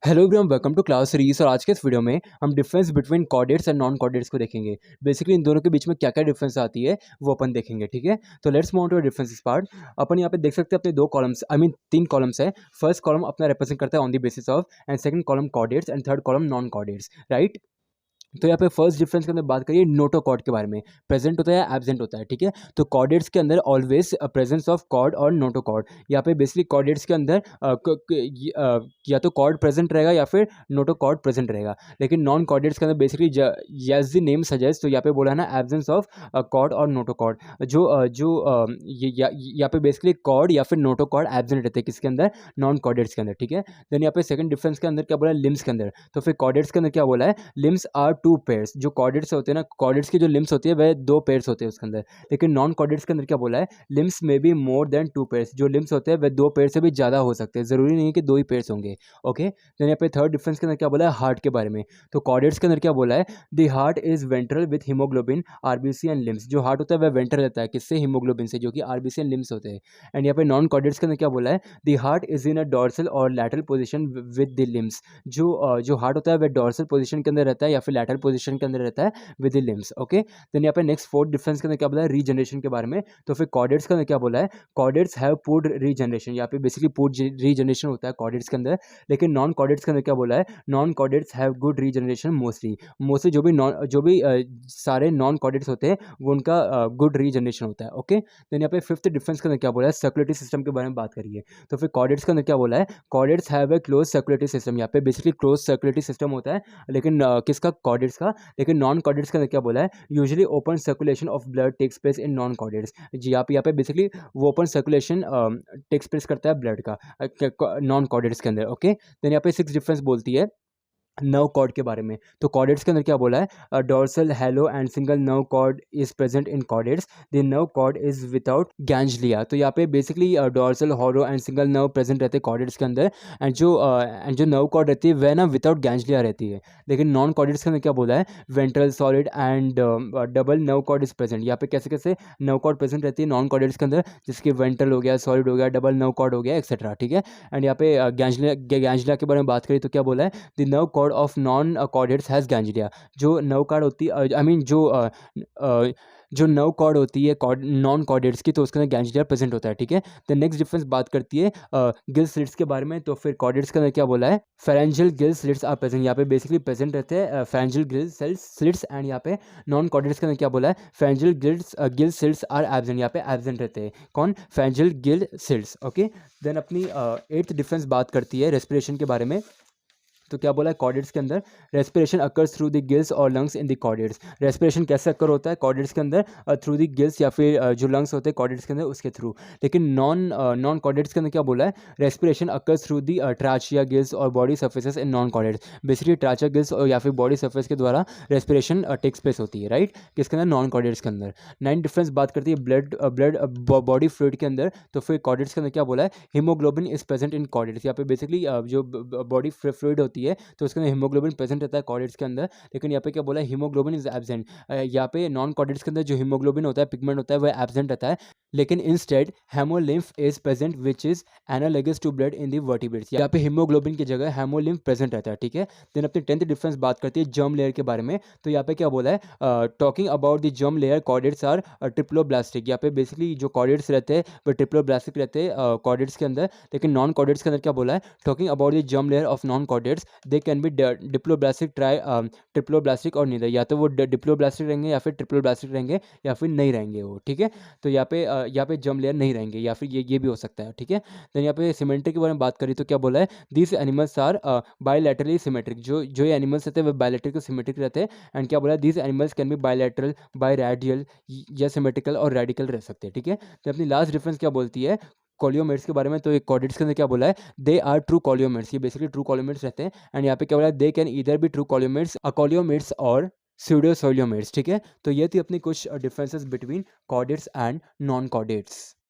Hello everyone, welcome to class series. और आज के इस वीडियो में हम difference between chordates and non chordates को देखेंगे। बेसिकली इन दोनों के बीच में क्या क्या डिफरेंस आती है वो अपन देखेंगे। ठीक है, तो let's move on to difference part. अपन यहाँ पे देख सकते हैं अपने दो कॉलम्स, आई मीन तीन कॉलम्स है। फर्स्ट कॉलम अपना रिप्रेजेंट करता है on the basis of, and second column chordates, and third column non chordates, right. तो यहाँ पे फर्स्ट डिफरेंस के अंदर बात करिए नोटोकॉर्ड के बारे में। प्रेजेंट होता है, एब्सेंट होता है। ठीक है, तो कॉर्डेट्स के अंदर ऑलवेज प्रेजेंस ऑफ कॉर्ड और नोटोकॉर्ड। यहाँ पे बेसिकली कॉर्डेट्स के अंदर या तो कॉर्ड प्रेजेंट रहेगा या फिर नोटोकॉर्ड प्रेजेंट रहेगा। लेकिन नॉन कॉर्डेट्स के अंदर basically yes the name suggest, तो यहाँ पे बोला है ना एब्सेंस ऑफ कॉर्ड और नोटोकॉर्ड। यहाँ पे बेसिकली कॉर्ड या फिर नोटोकॉर्ड एब्सेंट रहते हैं किसके अंदर, नॉन कॉर्डेट्स के अंदर। ठीक है, देन यहाँ पे सेकंड डिफरेंस के अंदर क्या बोला है, लिम्स के अंदर। तो फिर कॉर्डेट्स के अंदर क्या बोला है, लिम्स आर टू पेयर्स। जो कॉर्डेट्स होते हैं ना, कॉर्डेट्स की जो लिम्स होती है वह दो पेयर्स होते हैं उसके अंदर। लेकिन नॉन कॉर्डेट्स के अंदर क्या बोला है, लिम्स में be more than two pairs. जो लिम्स होते हैं वह दो पेयर से भी ज़्यादा हो सकते हैं, जरूरी नहीं है कि दो ही पेयर्स होंगे। ओके, देन यहाँ पे थर्ड डिफरेंस के अंदर क्या बोला है, हार्ट के बारे में। तो कॉर्डेट्स के अंदर क्या बोला है, the heart is ventral with haemoglobin, RBC and limbs. जो हार्ट होता है वह वेंट्रल रहता है, किससे, हीमोग्लोबिन से, जो कि आरबीसी एंड लिम्स होते हैं। एंड यहाँ पे नॉन कॉर्डेट्स के अंदर क्या बोला है, the heart is in a dorsal और lateral position with the limbs. जो हार्ट होता है वह डॉर्सल पोजिशन के अंदर रहता है या फिर लैटरल पोजिशन के अंदर रहता है with the limbs. Okay, then यहाँ पे नेक्स्ट फोर्थ डिफरेंस के अंदर क्या बोला है, रीजनरेशन के बारे में। तो फिर कॉर्डेट्स के अंदर क्या बोला है, कॉर्डेट्स हैव पुड रीजनरेशन। यहाँ पे बेसिकली पुड रीजनरेशन होता है कॉर्डेट्स के अंदर। लेकिन नॉन कॉर्डेट्स के अंदर क्या बोला है, non chordates have good regeneration mostly. Mostly सारे नॉन कॉर्डेट्स होते हैं वो उनका गुड रीजनरेशन होता है। ओके, देन यहाँ पे फिफ्थ डिफरेंस के अंदर क्या बोला है, सर्कुलेटरी सिस्टम के बारे में बात करिए। तो फिर कॉर्डेट्स के अंदर क्या बोला है, chordates have a close circulatory system. यहाँ पे बेसिकली क्लोज सर्कुलेटरी सिस्टम होता है, लेकिन किसका, कॉर्डेट्स का। लेकिन नॉन कॉर्डेट्स के अंदर क्या बोला है, usually open circulation of blood takes place in non chordates. जी, आप यहाँ पे बेसिकली वो ओपन सर्कुलेशन टेक्स प्लेस करता है ब्लड का नॉन कॉर्डेट्स के अंदर। ओके, देन यहाँ पे सिक्स डिफरेंस बोलती है नर्व कॉर्ड के बारे में। तो कॉर्डेट्स के अंदर क्या बोला है, dorsal hollow and single nerve cord is present in chordates, the nerve cord is without ganglia. तो यहाँ पे basically dorsal hollow and single nerve present रहते हैं कॉर्डेट्स के अंदर, एंड जो नर्व कॉर्ड रहती है वह ना विदाउट गैंग्लिया रहती है। लेकिन नॉन कॉर्डेट्स के अंदर क्या बोला है, ventral solid and double nerve cord is present. यहाँ पे कैसे कैसे नर्व कॉर्ड प्रेजेंट रहती है नॉन कॉर्डेट्स के अंदर, जिसकी वेंट्रल हो गया, सॉलिड हो गया, डबल नर्व कॉर्ड हो गया, एक्सेट्रा। ठीक है, एंड यहाँ पे गैंग्लिया के बारे में बात करें तो क्या बोला है, the nerve cord of non chordates has ganglia. जो नर्व कॉर्ड होती है, आई मीन जो नर्व कॉर्ड होती है नॉन कॉर्डेट्स की, तो उसके अंदर गैंग्लिया प्रेजेंट होता है। ठीक है, द नेक्स्ट डिफरेंस बात करती है गिल स्लिट्स के बारे में। तो फिर कॉर्डेट्स के अंदर क्या बोला है, pharyngeal gill slits are present. यहाँ पे बेसिकली प्रेजेंट रहते हैं फेरेंजियल गिल स्लिट्स। एंड यहाँ पे नॉन कॉर्डेट्स के अंदर क्या बोला है, pharyngeal gill slits are absent. यहाँ पे एब्सेंट रहते हैं कौन, pharyngeal gill slits. Okay, then अपनी एट्थ डिफरेंस बात करती है रेस्पिरेशन के बारे में। तो क्या बोला है, कॉर्डेट्स के अंदर respiration occurs through the gills और lungs in the chordates. Respiration कैसे अकर होता है कॉर्डेट्स के अंदर, थ्रू द गिल्स या फिर जो लंग्स होते हैं कॉर्डेट्स के अंदर उसके थ्रू। लेकिन नॉन कॉर्डेट्स के अंदर क्या बोला है, respiration occurs through the trachea gills और body surfaces in non chordates. Basically trachea gills और या फिर बॉडी सर्फेस के द्वारा रेस्पिरेशन टेक्स प्लेस होती है, राइट, किसके अंदर, नॉन कॉर्डेट्स के अंदर। नाइन डिफरेंस बात करती है ब्लड बॉडी फ्लूइड के अंदर। तो फिर कॉर्डेट्स के अंदर क्या बोला है, haemoglobin is present in chordates. यहाँ पे बेसिकली जो बॉडी फ्लूइड होती है तो उसके अंदर हीमोग्लोबिन प्रेजेंट रहता है कॉर्डेट्स के अंदर। लेकिन यहाँ पे क्या बोला है, हीमोग्लोबिन इज एब्सेंट। यहाँ पे नॉन कॉर्डेट्स के अंदर जो हीमोग्लोबिन होता है, पिगमेंट होता है, वह एब्सेंट रहता है। लेकिन instead haemolymph is present which is analogous to blood in the vertebrates. यहाँ पे हीमोग्लोबिन की जगह हेमोलिम्फ प्रेजेंट रहता है। ठीक है, देन अपनी टेंथ डिफरेंस बात करती है जर्म लेयर के बारे में। तो यहाँ पे क्या बोला है, talking about the germ layer chordates are triploblastic. यहाँ पे बेसिकली जो कॉर्डेट्स रहते हैं वो ट्रिप्लोब्लास्टिक रहते हैं कॉर्डेट्स के अंदर। लेकिन नॉन कॉर्डेट्स के अंदर क्या बोला है, talking about the germ layer of non chordates they can be diploblastic triploblastic और नीदर। या तो वो डिप्लोब्लास्टिक रहेंगे या फिर ट्रिप्लोब्लास्टिक रहेंगे या फिर नहीं रहेंगे वो। ठीक है, तो यहाँ पे जर्म लेयर नहीं रहेंगे या फिर ये भी हो सकता है। ठीक है, देन यहाँ पे सिमेट्री के बारे में बात करी तो क्या बोला है, this animals are bilaterally symmetric. जो ये एनिमल्स रहते हैं वो बायलैटरल सिमेट्रिक रहते हैं। एंड क्या बोला है, this animals can be bilateral, biradial या सिमेट्रिकल और रेडिकल रह सकते हैं। ठीक है, तो अपनी लास्ट डिफरेंस क्या बोलती है कॉलियोमेट्स के बारे में। तो एक कॉर्डेट्स के अंदर क्या बोला है, दे आर ट्रू कॉलियोमेट्स। ये बेसिकली ट्रू कॉलियोमेट्स रहते हैं। एंड यहाँ पे क्या बोला है, they can either be true coelomates, acoelomates और स्यूडोसोलियोमेट्स। ठीक है, तो ये थी अपनी कुछ differences between chordates and non chordates.